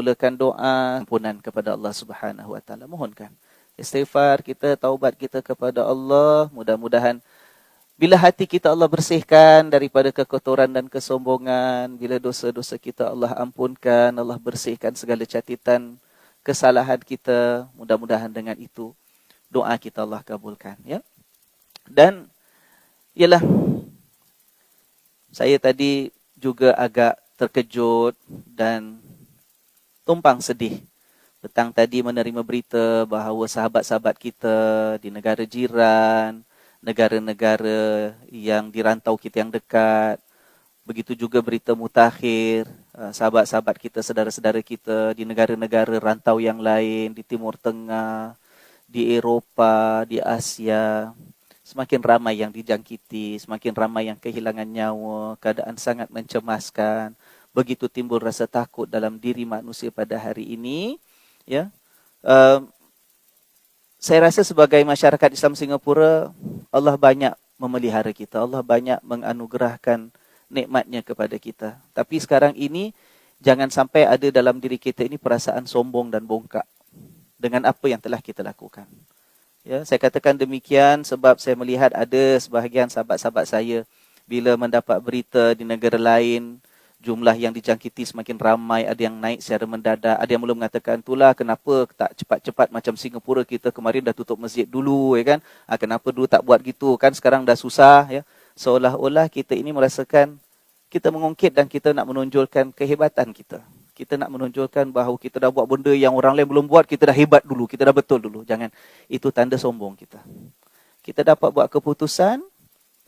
mulakan doa ampunan kepada Allah Subhanahu Wa Taala. Mohonkan istighfar kita, taubat kita kepada Allah. Mudah-mudahan bila hati kita Allah bersihkan daripada kekotoran dan kesombongan, bila dosa-dosa kita Allah ampunkan, Allah bersihkan segala catatan kesalahan kita, mudah-mudahan dengan itu doa kita Allah kabulkan, ya. Dan ialah saya tadi juga agak terkejut dan tumpang sedih petang tadi menerima berita bahawa sahabat-sahabat kita di negara jiran, negara-negara yang di rantau kita yang dekat, begitu juga berita mutakhir, sahabat-sahabat kita, saudara-saudara kita di negara-negara rantau yang lain, di Timur Tengah, di Eropah, di Asia, semakin ramai yang dijangkiti, semakin ramai yang kehilangan nyawa, keadaan sangat mencemaskan. Begitu timbul rasa takut dalam diri manusia pada hari ini, ya. Saya rasa sebagai masyarakat Islam Singapura, Allah banyak memelihara kita. Allah banyak menganugerahkan nikmatnya kepada kita. Tapi sekarang ini, jangan sampai ada dalam diri kita ini perasaan sombong dan bongkak dengan apa yang telah kita lakukan. Ya, saya katakan demikian sebab saya melihat ada sebahagian sahabat-sahabat saya bila mendapat berita di negara lain, jumlah yang dijangkiti semakin ramai, ada yang naik secara mendadak, ada yang mula mengatakan, itulah kenapa tak cepat-cepat macam Singapura kita kemarin dah tutup masjid dulu, ya kan? Kenapa dulu tak buat gitu, kan sekarang dah susah, ya. Seolah-olah kita ini merasakan kita mengungkit dan kita nak menonjolkan kehebatan kita. Kita nak menonjolkan bahawa kita dah buat benda yang orang lain belum buat, kita dah hebat dulu, kita dah betul dulu. Jangan, itu tanda sombong kita. Kita dapat buat keputusan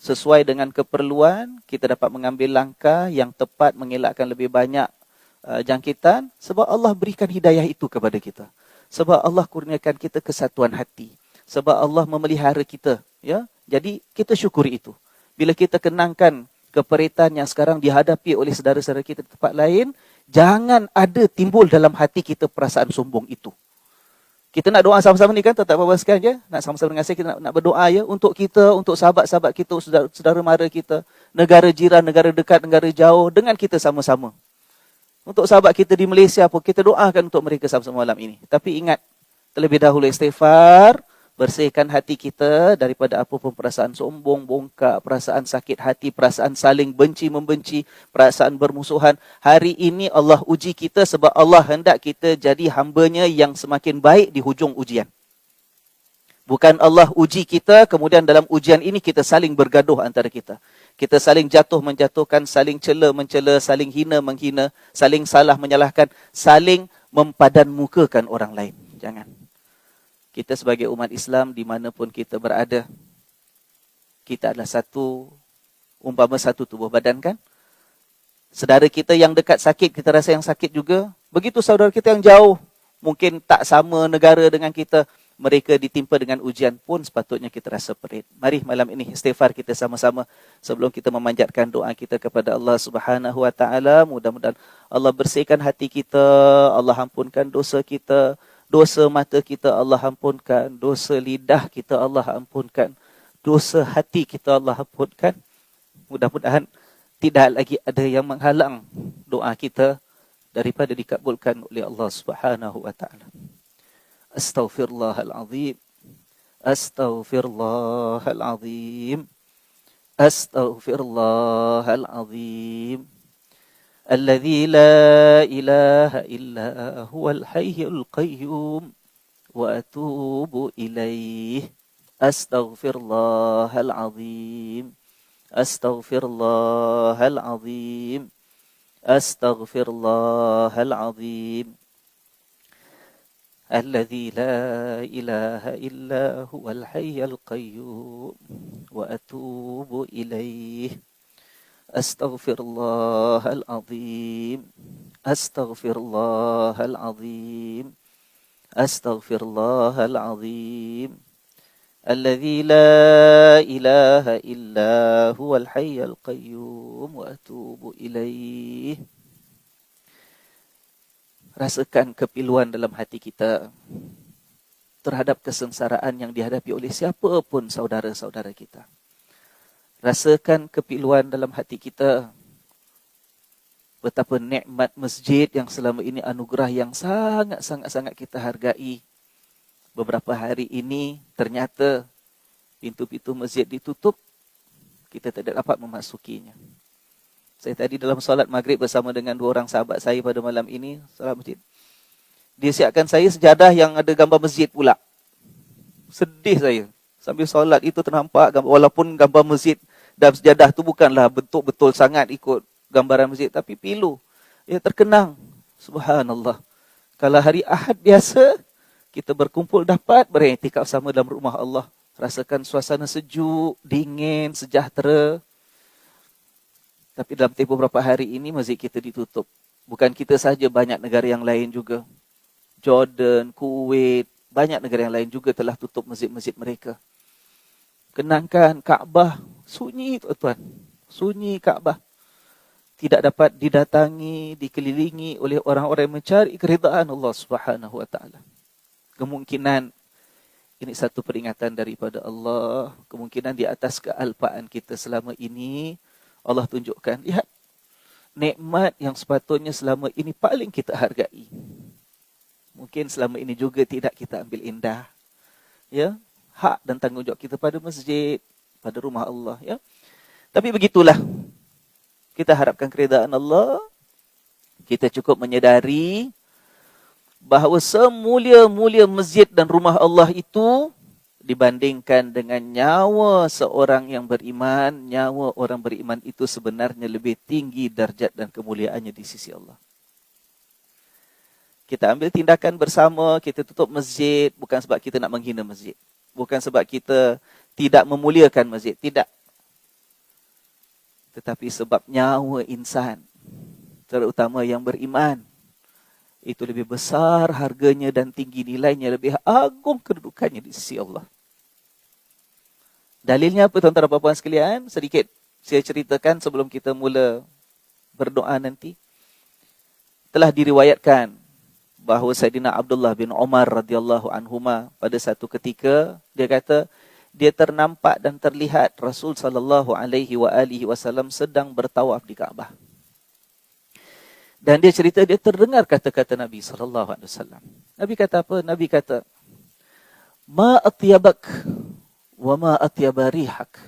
sesuai dengan keperluan, kita dapat mengambil langkah yang tepat mengelakkan lebih banyak jangkitan sebab Allah berikan hidayah itu kepada kita. Sebab Allah kurniakan kita kesatuan hati. Sebab Allah memelihara kita, ya. Jadi kita syukuri itu. Bila kita kenangkan keperitan yang sekarang dihadapi oleh saudara-saudara kita di tempat lain, jangan ada timbul dalam hati kita perasaan sombong itu. Kita nak doa sama-sama ni kan, tak apa-apa sekarang je. Nak sama-sama dengan saya, kita nak berdoa ya. Untuk kita, untuk sahabat-sahabat kita, saudara mara kita. Negara jiran, negara dekat, negara jauh. Dengan kita sama-sama. Untuk sahabat kita di Malaysia pun, kita doakan untuk mereka sama-sama malam ini. Tapi ingat, terlebih dahulu istighfar. Bersihkan hati kita daripada apapun perasaan sombong, bongkak, perasaan sakit hati, perasaan saling benci-membenci, perasaan bermusuhan. Hari ini Allah uji kita sebab Allah hendak kita jadi hamba-Nya yang semakin baik di hujung ujian. Bukan Allah uji kita, kemudian dalam ujian ini kita saling bergaduh antara kita. Kita saling jatuh-menjatuhkan, saling cela-mencela, saling hina-menghina, saling salah menyalahkan, saling mempadanmukakan orang lain. Jangan. Kita sebagai umat Islam dimanapun kita berada, kita adalah umpama satu tubuh badan kan. Saudara kita yang dekat sakit, kita rasa yang sakit juga. Begitu saudara kita yang jauh, mungkin tak sama negara dengan kita, mereka ditimpa dengan ujian pun sepatutnya kita rasa perit. Mari malam ini istighfar kita sama-sama sebelum kita memanjatkan doa kita kepada Allah Subhanahu Wa Taala. Mudah-mudahan Allah bersihkan hati kita, Allah ampunkan dosa kita. Dosa mata kita Allah ampunkan, dosa lidah kita Allah ampunkan, dosa hati kita Allah ampunkan. Mudah-mudahan tidak lagi ada yang menghalang doa kita daripada dikabulkan oleh Allah Subhanahu Wa Taala. Astaghfirullahalazim. Astaghfirullahalazim. Astaghfirullahalazim. الذي لا إله إلا هو الحي القيوم وأتوب إليه أستغفر الله العظيم أستغفر الله العظيم أستغفر الله العظيم الذي لا إله إلا هو الحي القيوم وأتوب إليه أستغفر الله العظيم أستغفر الله العظيم أستغفر الله العظيم الذي لا إله إلا هو الحي القيوم وأتوب إليه. Rasakan kepiluan dalam hati kita terhadap kesengsaraan yang dihadapi oleh siapapun saudara-saudara kita. Rasakan kepiluan dalam hati kita betapa nikmat masjid yang selama ini anugerah yang sangat-sangat kita hargai. Beberapa hari ini ternyata pintu-pintu masjid ditutup, kita tidak dapat memasukinya. Saya tadi dalam solat maghrib bersama dengan 2 orang sahabat saya pada malam ini, solat masjid. Dia siapkan saya sejadah yang ada gambar masjid pula. Sedih saya. Sambil solat itu ternampak, walaupun gambar masjid dalam sejadah tu bukanlah bentuk betul sangat ikut gambaran masjid, tapi pilu. Ya, terkenang. Subhanallah. Kalau hari Ahad biasa, kita berkumpul dapat beriktikaf sama dalam rumah Allah. Rasakan suasana sejuk, dingin, sejahtera. Tapi dalam tempoh beberapa hari ini, masjid kita ditutup. Bukan kita saja, banyak negara yang lain juga. Jordan, Kuwait, banyak negara yang lain juga telah tutup masjid-masjid mereka. Kenangkan Kaabah, sunyi tuan-tuan. Sunyi Kaabah. Tidak dapat didatangi, dikelilingi oleh orang-orang yang mencari keridaan Allah Subhanahu wa taala. Kemungkinan ini satu peringatan daripada Allah. Kemungkinan di atas kealpaan kita selama ini, Allah tunjukkan, lihat, nikmat yang sepatutnya selama ini paling kita hargai. Mungkin selama ini juga tidak kita ambil indah. Ya, hak dan tanggungjawab kita pada masjid, pada rumah Allah, ya. Tapi begitulah. Kita harapkan keridaan Allah. Kita cukup menyedari bahawa semulia-mulia masjid dan rumah Allah itu dibandingkan dengan nyawa seorang yang beriman, nyawa orang beriman itu sebenarnya lebih tinggi darjat dan kemuliaannya di sisi Allah. Kita ambil tindakan bersama, kita tutup masjid bukan sebab kita nak menghina masjid. Bukan sebab kita tidak memuliakan masjid, tidak. Tetapi sebab nyawa insan, terutama yang beriman, itu lebih besar harganya dan tinggi nilainya, lebih agung kedudukannya di sisi Allah. Dalilnya apa tuan-tuan dan puan-puan sekalian? Sedikit saya ceritakan sebelum kita mula berdoa nanti. Telah diriwayatkan bahawa Saidina Abdullah bin Umar radhiyallahu anhuma pada satu ketika dia kata dia ternampak dan terlihat Rasul sallallahu alaihi wasallam sedang bertawaf di Kaabah. Dan dia cerita dia terdengar kata-kata Nabi sallallahu alaihi wasallam. Nabi kata apa? Nabi kata, "Ma atyabak wa ma atyaba rihak."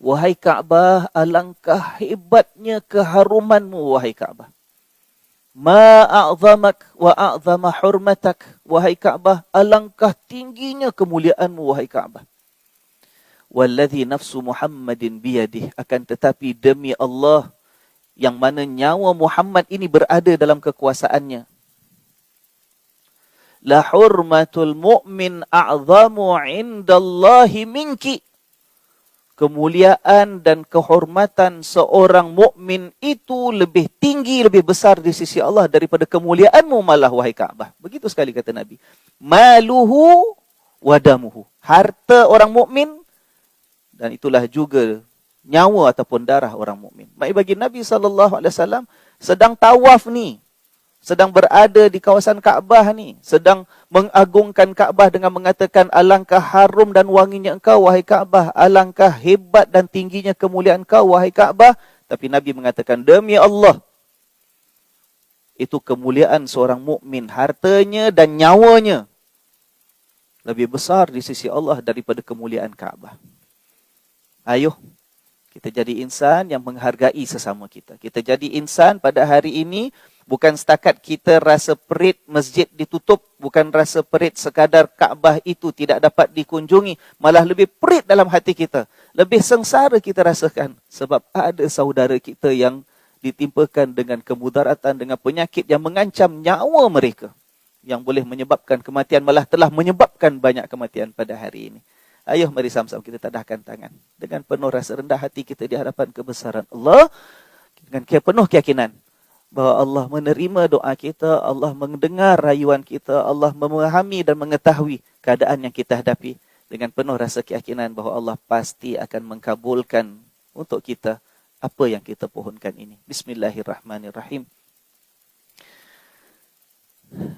Wahai Kaabah, alangkah hebatnya keharumanmu wahai Kaabah. Ma a'zamak wa a'zama hurmatak. Wahai Kaabah, alangkah tingginya kemuliaanmu wahai Kaabah. Walladhi nafsu Muhammadin biyadih. Akan tetapi demi Allah yang mana nyawa Muhammad ini berada dalam kekuasaannya. La hurmatul mu'min a'zamu indallahi minki. Kemuliaan dan kehormatan seorang mukmin itu lebih tinggi, lebih besar di sisi Allah daripada kemuliaanmu malah wahai Kaabah. Begitu sekali kata Nabi. Maluhu wadamuhu. Harta orang mukmin dan itulah juga nyawa ataupun darah orang mukmin. Baik, bagi Nabi SAW sedang tawaf ni, sedang berada di kawasan Kaabah ni, sedang mengagungkan Kaabah dengan mengatakan alangkah harum dan wanginya engkau wahai Kaabah, alangkah hebat dan tingginya kemuliaan engkau wahai Kaabah. Tapi Nabi mengatakan demi Allah, itu kemuliaan seorang mukmin, hartanya dan nyawanya lebih besar di sisi Allah daripada kemuliaan Kaabah. Ayuh, kita jadi insan yang menghargai sesama kita. Kita jadi insan pada hari ini, bukan setakat kita rasa perit masjid ditutup, bukan rasa perit sekadar Kaabah itu tidak dapat dikunjungi, malah lebih perit dalam hati kita. Lebih sengsara kita rasakan sebab ada saudara kita yang ditimpakan dengan kemudaratan, dengan penyakit yang mengancam nyawa mereka, yang boleh menyebabkan kematian, malah telah menyebabkan banyak kematian pada hari ini. Ayuh, mari sama-sama kita tadahkan tangan dengan penuh rasa rendah hati kita di hadapan kebesaran Allah, dengan penuh keyakinan bahawa Allah menerima doa kita, Allah mendengar rayuan kita, Allah memahami dan mengetahui keadaan yang kita hadapi, dengan penuh rasa keyakinan bahawa Allah pasti akan mengkabulkan untuk kita apa yang kita pohonkan ini. Bismillahirrahmanirrahim.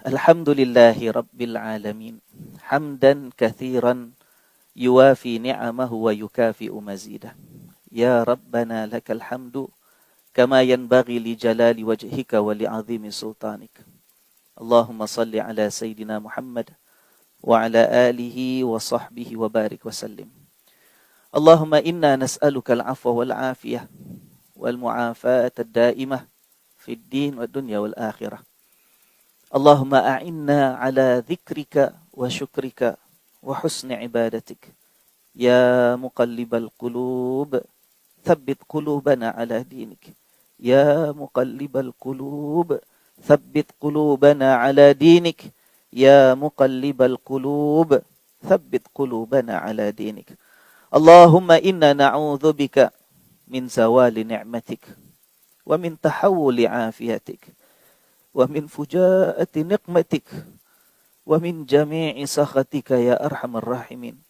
Alhamdulillahi Rabbil Alamin. Hamdan kathiran yuwafi ni'amahu wa yukafi'u mazidah. Ya Rabbana lakal hamdu كما ينبغي لجلال وجهك ولعظيم سلطانك. اللهم صل على سيدنا محمد وعلى آله وصحبه وبارك وسلم. اللهم إنا نسألك العفو والعافية والمعافاة الدائمة في الدين والدنيا والآخرة. اللهم أعنا على ذكرك وشكرك وحسن عبادتك. يا مقلب القلوب ثبت قلوبنا على دينك. يا مقلب القلوب ثبت قلوبنا على دينك. يا مقلب القلوب ثبت قلوبنا على دينك. اللهم إنا نعوذ بك من زوال نعمتك ومن تحول عافيتك ومن فجاءة نقمتك ومن جميع سخطك يا أرحم الراحمين.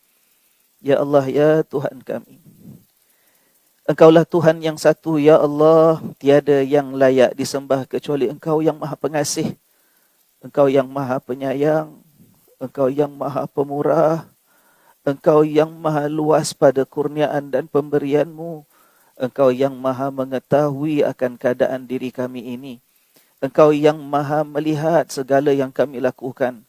Ya Allah, ya Tuhan kami, Engkaulah Tuhan yang satu, ya Allah, tiada yang layak disembah kecuali Engkau yang Maha Pengasih, Engkau yang Maha Penyayang, Engkau yang Maha Pemurah, Engkau yang Maha luas pada kurniaan dan pemberian-Mu, Engkau yang Maha mengetahui akan keadaan diri kami ini, Engkau yang Maha melihat segala yang kami lakukan,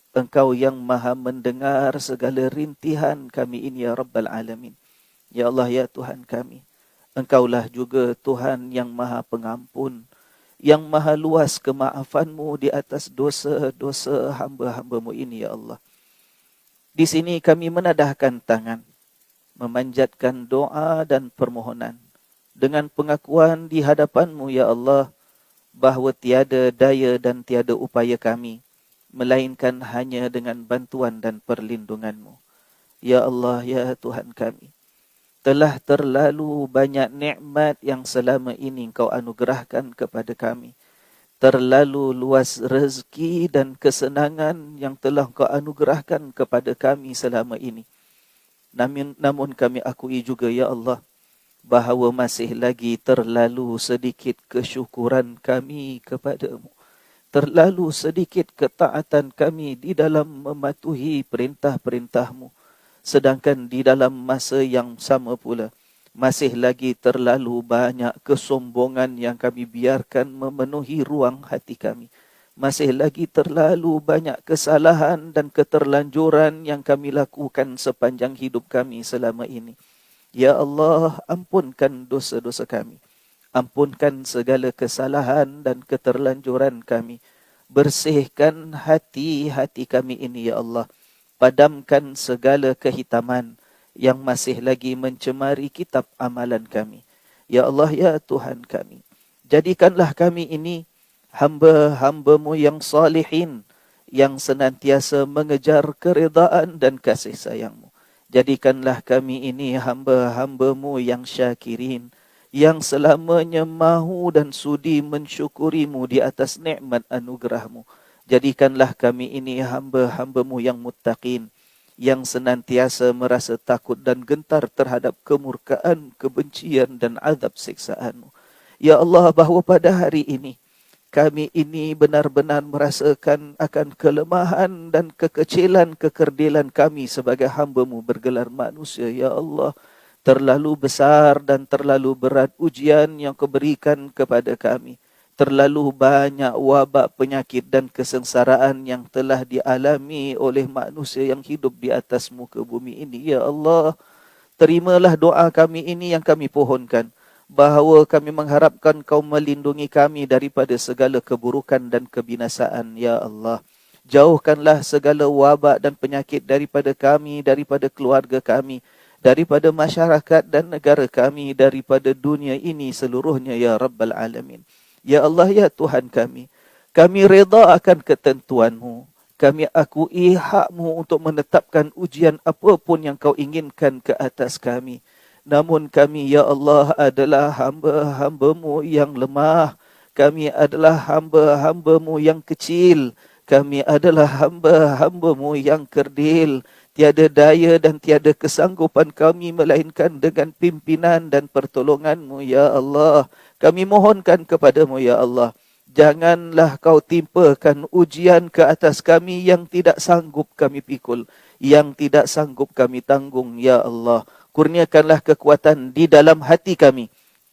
Engkau yang Maha mendengar segala rintihan kami ini, ya Rabbal Alamin. Ya Allah, ya Tuhan kami, Engkaulah juga Tuhan yang Maha Pengampun, yang Maha luas kemaafanmu di atas dosa-dosa hamba-hambamu ini, ya Allah. Di sini kami menadahkan tangan, memanjatkan doa dan permohonan, dengan pengakuan di hadapanmu, ya Allah, bahawa tiada daya dan tiada upaya kami, melainkan hanya dengan bantuan dan perlindungan-Mu. Ya Allah, ya Tuhan kami, telah terlalu banyak nikmat yang selama ini Engkau anugerahkan kepada kami. Terlalu luas rezeki dan kesenangan yang telah Engkau anugerahkan kepada kami selama ini. Namun kami akui juga, ya Allah, bahawa masih lagi terlalu sedikit kesyukuran kami kepada-Mu. Terlalu sedikit ketaatan kami di dalam mematuhi perintah-perintah-Mu. Sedangkan di dalam masa yang sama pula, masih lagi terlalu banyak kesombongan yang kami biarkan memenuhi ruang hati kami. Masih lagi terlalu banyak kesalahan dan keterlanjuran yang kami lakukan sepanjang hidup kami selama ini. Ya Allah, ampunkan dosa-dosa kami. Ampunkan segala kesalahan dan keterlanjuran kami. Bersihkan hati-hati kami ini, ya Allah. Padamkan segala kehitaman yang masih lagi mencemari kitab amalan kami. Ya Allah, ya Tuhan kami, jadikanlah kami ini hamba-hamba-Mu yang salihin, yang senantiasa mengejar keridaan dan kasih sayang-Mu. Jadikanlah kami ini hamba-hamba-Mu yang syakirin, yang selamanya mahu dan sudi mensyukuri-Mu di atas nikmat anugerah-Mu. Jadikanlah kami ini hamba-hamba-Mu yang muttaqin, yang senantiasa merasa takut dan gentar terhadap kemurkaan, kebencian dan azab siksaan-Mu. Ya Allah, bahawa pada hari ini, kami ini benar-benar merasakan akan kelemahan dan kekecilan, kekerdilan kami sebagai hamba-Mu bergelar manusia, ya Allah. Terlalu besar dan terlalu berat ujian yang Kau berikan kepada kami. Terlalu banyak wabak, penyakit dan kesengsaraan yang telah dialami oleh manusia yang hidup di atas muka bumi ini. Ya Allah, terimalah doa kami ini yang kami pohonkan, bahawa kami mengharapkan Kau melindungi kami daripada segala keburukan dan kebinasaan. Ya Allah, jauhkanlah segala wabak dan penyakit daripada kami, daripada keluarga kami, daripada masyarakat dan negara kami, daripada dunia ini seluruhnya, ya Rabbal Alamin. Ya Allah, ya Tuhan kami reda akan ketentuan-Mu. Kami akui hak-Mu untuk menetapkan ujian apapun yang Kau inginkan ke atas kami. Namun kami, ya Allah, adalah hamba-hamba-Mu yang lemah. Kami adalah hamba-hamba-Mu yang kecil. Kami adalah hamba-hamba-Mu yang kerdil. Tiada daya dan tiada kesanggupan kami melainkan dengan pimpinan dan pertolongan-Mu, ya Allah. Kami mohonkan kepada-Mu, ya Allah, janganlah Kau timpakan ujian ke atas kami yang tidak sanggup kami pikul, yang tidak sanggup kami tanggung, ya Allah. Kurniakanlah kekuatan di dalam hati kami.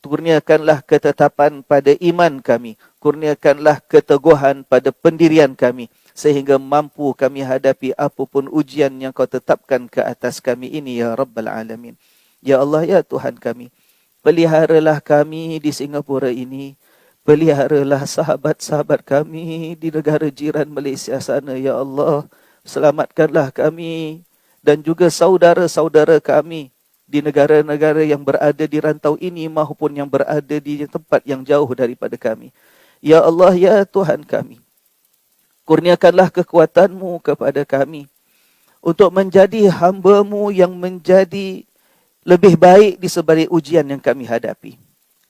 Kurniakanlah ketetapan pada iman kami. Kurniakanlah keteguhan pada pendirian kami. Sehingga mampu kami hadapi apapun ujian yang kau tetapkan ke atas kami ini, ya Rabbal Alamin. Ya Allah, ya Tuhan kami. Peliharalah kami di Singapura ini. Peliharalah sahabat-sahabat kami di negara jiran Malaysia sana, ya Allah. Selamatkanlah kami dan juga saudara-saudara kami di negara-negara yang berada di rantau ini maupun yang berada di tempat yang jauh daripada kami. Ya Allah, ya Tuhan kami. Kurniakanlah kekuatanmu kepada kami untuk menjadi hamba-Mu yang menjadi lebih baik di sebalik ujian yang kami hadapi.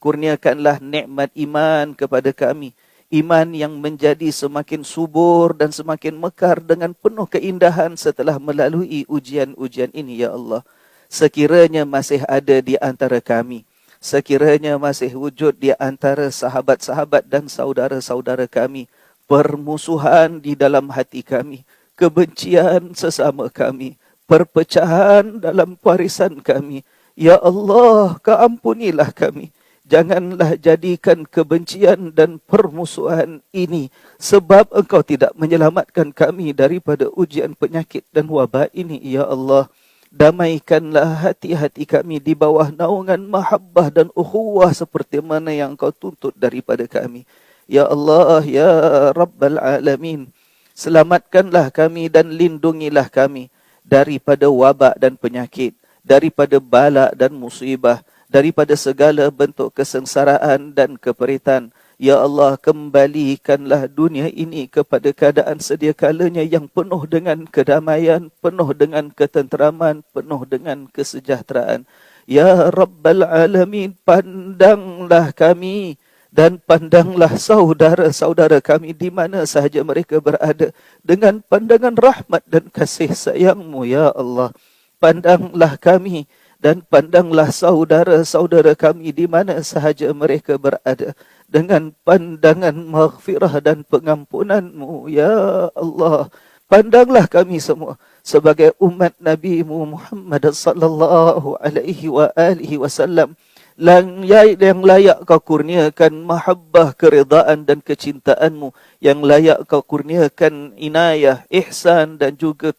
Kurniakanlah nikmat iman kepada kami. Iman yang menjadi semakin subur dan semakin mekar dengan penuh keindahan setelah melalui ujian-ujian ini, ya Allah. Sekiranya masih ada di antara kami, sekiranya masih wujud di antara sahabat-sahabat dan saudara-saudara kami, permusuhan di dalam hati kami, kebencian sesama kami, perpecahan dalam warisan kami, ya Allah, keampunilah kami. Janganlah jadikan kebencian dan permusuhan ini sebab Engkau tidak menyelamatkan kami daripada ujian penyakit dan wabak ini, ya Allah. Damaikanlah hati-hati kami di bawah naungan mahabbah dan ukhuwah seperti mana yang Engkau tuntut daripada kami. Ya Allah, ya Rabbal Alamin. Selamatkanlah kami dan lindungilah kami daripada wabak dan penyakit, daripada bala dan musibah, daripada segala bentuk kesengsaraan dan keperitan. Ya Allah, kembalikanlah dunia ini kepada keadaan sedia kalanya yang penuh dengan kedamaian, penuh dengan ketenteraman, penuh dengan kesejahteraan. Ya Rabbal Alamin, pandanglah kami dan pandanglah saudara-saudara kami di mana sahaja mereka berada dengan pandangan rahmat dan kasih sayang-Mu, ya Allah. Pandanglah kami dan pandanglah saudara-saudara kami di mana sahaja mereka berada dengan pandangan maghfirah dan pengampunan-Mu, ya Allah. Pandanglah kami semua sebagai umat Nabi-Mu Muhammad sallallahu alaihi wa alihi wasallam yang layak Kau kurniakan mahabbah, keridaan dan kecintaan-Mu, yang layak Kau kurniakan inayah, ihsan dan juga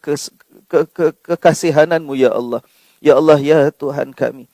kekasihanan-Mu, ya Allah. Ya Allah, ya Tuhan kami,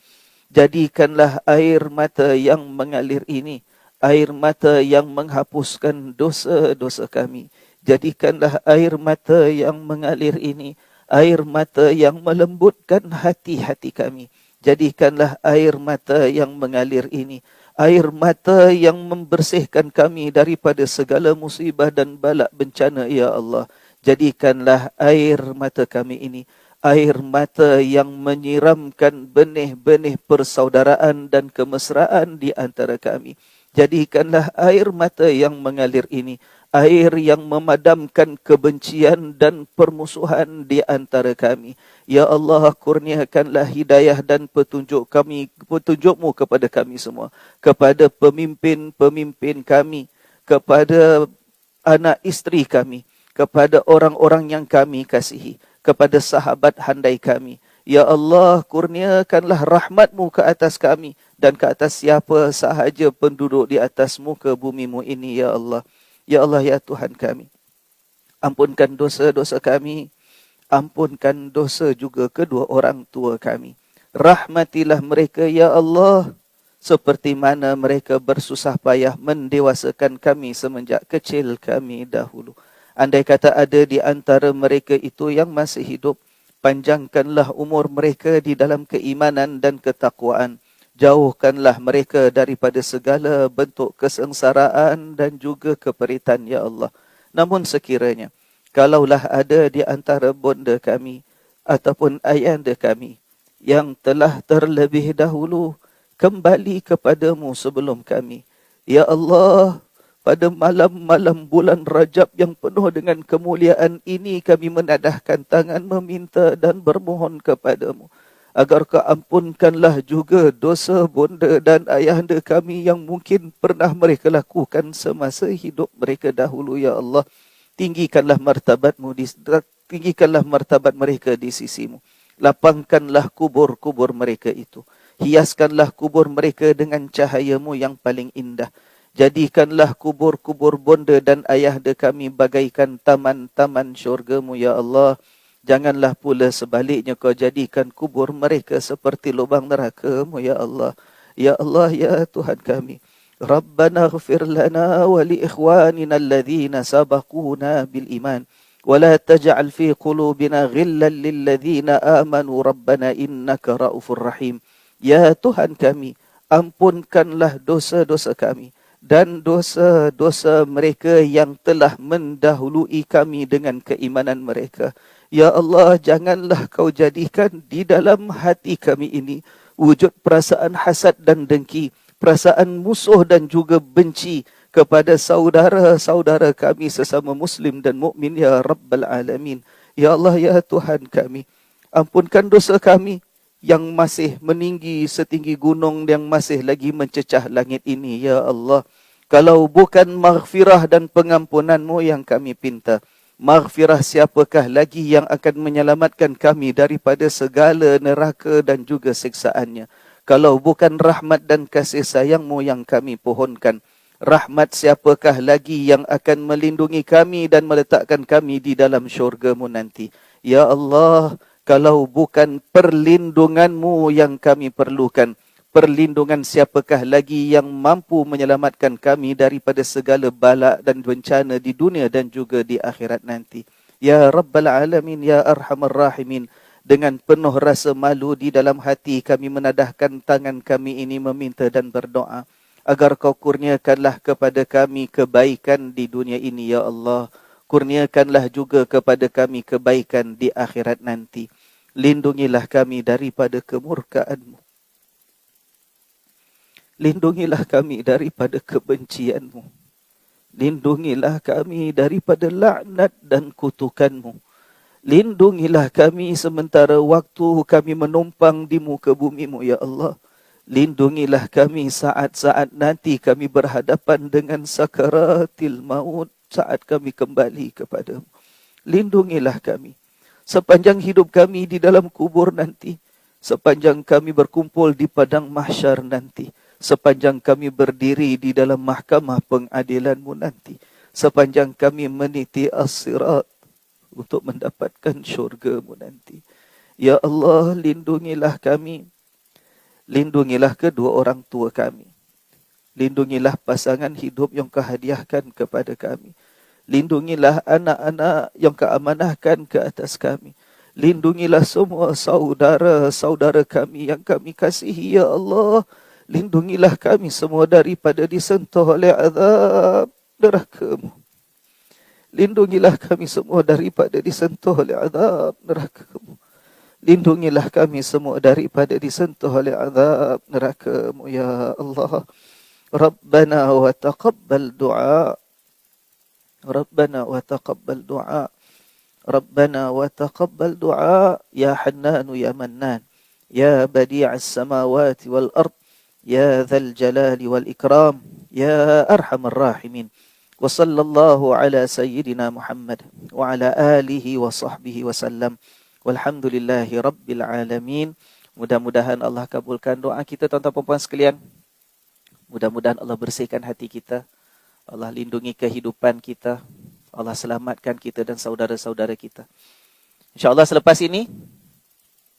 jadikanlah air mata yang mengalir ini air mata yang menghapuskan dosa-dosa kami. Jadikanlah air mata yang mengalir ini air mata yang melembutkan hati-hati kami. Jadikanlah air mata yang mengalir ini air mata yang membersihkan kami daripada segala musibah dan bala bencana, ya Allah. Jadikanlah air mata kami ini air mata yang menyiramkan benih-benih persaudaraan dan kemesraan di antara kami. Jadikanlah air mata yang mengalir ini air yang memadamkan kebencian dan permusuhan di antara kami. Ya Allah, kurniakanlah hidayah dan petunjuk-Mu kepada kami semua, kepada pemimpin-pemimpin kami, kepada anak isteri kami, kepada orang-orang yang kami kasihi, kepada sahabat handai kami. Ya Allah, kurniakanlah rahmat-Mu ke atas kami dan ke atas siapa sahaja penduduk di atas muka bumi-Mu ini, ya Allah. Ya Allah, ya Tuhan kami, ampunkan dosa-dosa kami, ampunkan dosa juga kedua orang tua kami. Rahmatilah mereka, ya Allah, seperti mana mereka bersusah payah mendewasakan kami semenjak kecil kami dahulu. Andai kata ada di antara mereka itu yang masih hidup, panjangkanlah umur mereka di dalam keimanan dan ketakwaan. Jauhkanlah mereka daripada segala bentuk kesengsaraan dan juga keperitan, ya Allah. Namun sekiranya, kalaulah ada di antara bonda kami ataupun ayahanda kami yang telah terlebih dahulu kembali kepadamu sebelum kami, ya Allah, pada malam-malam bulan Rajab yang penuh dengan kemuliaan ini, kami menadahkan tangan meminta dan bermohon kepadamu agar Kau ampunkanlah juga dosa bonda dan ayahanda kami yang mungkin pernah mereka lakukan semasa hidup mereka dahulu, ya Allah. Tinggikanlah martabat mereka di sisi-Mu. Lapangkanlah kubur-kubur mereka itu. Hiaskanlah kubur mereka dengan cahayamu yang paling indah. Jadikanlah kubur-kubur bonda dan ayahda kami bagaikan taman-taman syurgamu, ya Allah. Janganlah pula sebaliknya kau jadikan kubur mereka seperti lubang neraka-Mu, ya Allah. Ya Allah, ya Tuhan kami. Rabbana ighfir lana wa li ikhwanina alladhina sabaquna bil iman. Wa la taj'al fi qulubina ghillan lil ladzina amanu rabbana innaka raufur rahim. Ya Tuhan kami, ampunkanlah dosa-dosa kami dan dosa-dosa mereka yang telah mendahului kami dengan keimanan mereka. Ya Allah, janganlah kau jadikan di dalam hati kami ini wujud perasaan hasad dan dengki, perasaan musuh dan juga benci kepada saudara-saudara kami sesama Muslim dan mukmin, ya Rabbal Alamin. Ya Allah, ya Tuhan kami, ampunkan dosa kami yang masih meninggi setinggi gunung yang masih lagi mencecah langit ini, ya Allah. Kalau bukan maghfirah dan pengampunan-Mu yang kami pinta, maghfirah siapakah lagi yang akan menyelamatkan kami daripada segala neraka dan juga siksaannya? Kalau bukan rahmat dan kasih sayang-Mu yang kami pohonkan, rahmat siapakah lagi yang akan melindungi kami dan meletakkan kami di dalam syurga-Mu nanti? Ya Allah, kalau bukan perlindungan-Mu yang kami perlukan, perlindungan siapakah lagi yang mampu menyelamatkan kami daripada segala bala dan bencana di dunia dan juga di akhirat nanti? Ya Rabbal Alamin, ya Arhamar Rahimin, dengan penuh rasa malu di dalam hati kami menadahkan tangan kami ini meminta dan berdoa agar Kau kurniakanlah kepada kami kebaikan di dunia ini, ya Allah. Kurniakanlah juga kepada kami kebaikan di akhirat nanti. Lindungilah kami daripada kemurkaan-Mu. Lindungilah kami daripada kebencian-Mu. Lindungilah kami daripada laknat dan kutukan-Mu. Lindungilah kami sementara waktu kami menumpang di muka bumi-Mu, ya Allah. Lindungilah kami saat-saat nanti kami berhadapan dengan sakaratil maut, saat kami kembali kepada-Mu. Lindungilah kami sepanjang hidup kami di dalam kubur nanti, sepanjang kami berkumpul di padang mahsyar nanti, sepanjang kami berdiri di dalam mahkamah pengadilan-Mu nanti, sepanjang kami meniti as-sirat untuk mendapatkan syurga-Mu nanti. Ya Allah, lindungilah kami. Lindungilah kedua orang tua kami. Lindungilah pasangan hidup yang Kau hadiahkan kepada kami. Lindungilah anak-anak yang Kau amanahkan ke atas kami. Lindungilah semua saudara-saudara kami yang kami kasihi, ya Allah. Lindungilah kami semua daripada disentuh oleh azab neraka-Mu. Lindungilah kami semua daripada disentuh oleh azab neraka-Mu. Lindungilah kami semua daripada disentuh oleh azab neraka-Mu, ya Allah. Rabbana wa taqabbal du'a. Rabbana wa taqabbal du'a. Rabbana wa taqabbal du'a. Ya Hannanu ya Mannan. Ya Badi'as samawati wal ard. Ya Dzal Jalali wal Ikram. Ya Arhamar Rahimin. Wa sallallahu ala sayyidina Muhammad wa ala alihi wa sahbihi wa sallam. Walhamdulillahi rabbil alamin. Mudah-mudahan Allah kabulkan doa kita, tuan-tuan puan-puan sekalian. Mudah-mudahan Allah bersihkan hati kita. Allah lindungi kehidupan kita. Allah selamatkan kita dan saudara-saudara kita. InsyaAllah selepas ini,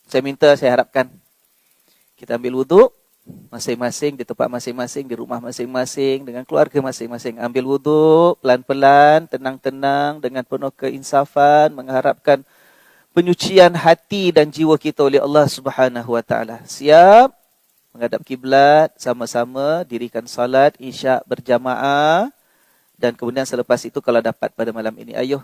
saya harapkan kita ambil wuduk masing-masing di tempat masing-masing, di rumah masing-masing, dengan keluarga masing-masing. Ambil wuduk pelan-pelan, tenang-tenang, dengan penuh keinsafan, mengharapkan penyucian hati dan jiwa kita oleh Allah Subhanahu wa taala. Siap menghadap kiblat, sama-sama dirikan salat Isyak berjamaah, dan kemudian selepas itu kalau dapat pada malam ini, ayo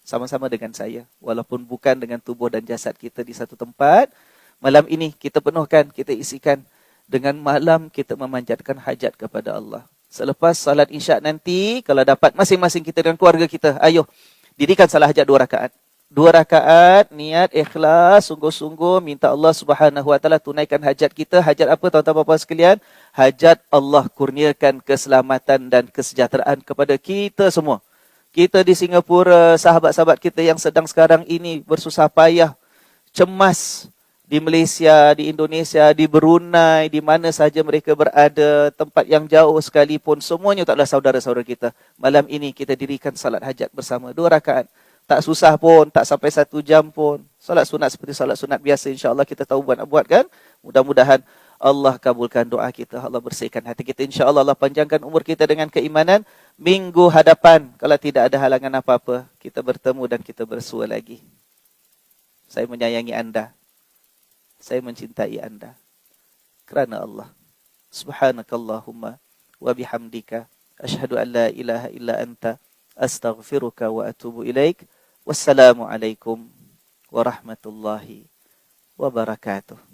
sama-sama dengan saya, walaupun bukan dengan tubuh dan jasad kita di satu tempat, malam ini kita penuhkan, kita isikan dengan malam kita memanjatkan hajat kepada Allah. Selepas salat Isyak nanti, kalau dapat masing-masing kita dengan keluarga kita, ayo dirikan salat hajat 2 rakaat. 2 rakaat, niat, ikhlas, sungguh-sungguh, minta Allah Subhanahu wa taala tunaikan hajat kita. Hajat apa tuan-tuan puan sekalian? Hajat Allah kurniakan keselamatan dan kesejahteraan kepada kita semua. Kita di Singapura, sahabat-sahabat kita yang sedang sekarang ini bersusah payah, cemas di Malaysia, di Indonesia, di Brunei, di mana sahaja mereka berada, tempat yang jauh sekalipun, semuanya taklah saudara-saudara kita. Malam ini kita dirikan salat hajat bersama 2 rakaat. Tak susah pun, tak sampai 1 jam pun. Salat sunat seperti salat sunat biasa, insya-Allah kita tahu buat kan. Mudah-mudahan Allah kabulkan doa kita, Allah bersihkan hati kita, insya-Allah Allah panjangkan umur kita dengan keimanan. Minggu hadapan, kalau tidak ada halangan apa-apa, kita bertemu dan kita bersua lagi. Saya menyayangi anda. Saya mencintai anda kerana Allah. Subhanakallahumma wa bihamdika asyhadu an la ilaha illa anta astaghfiruka wa atubu ilaik. Wassalamu alaikum warahmatullahi wabarakatuh.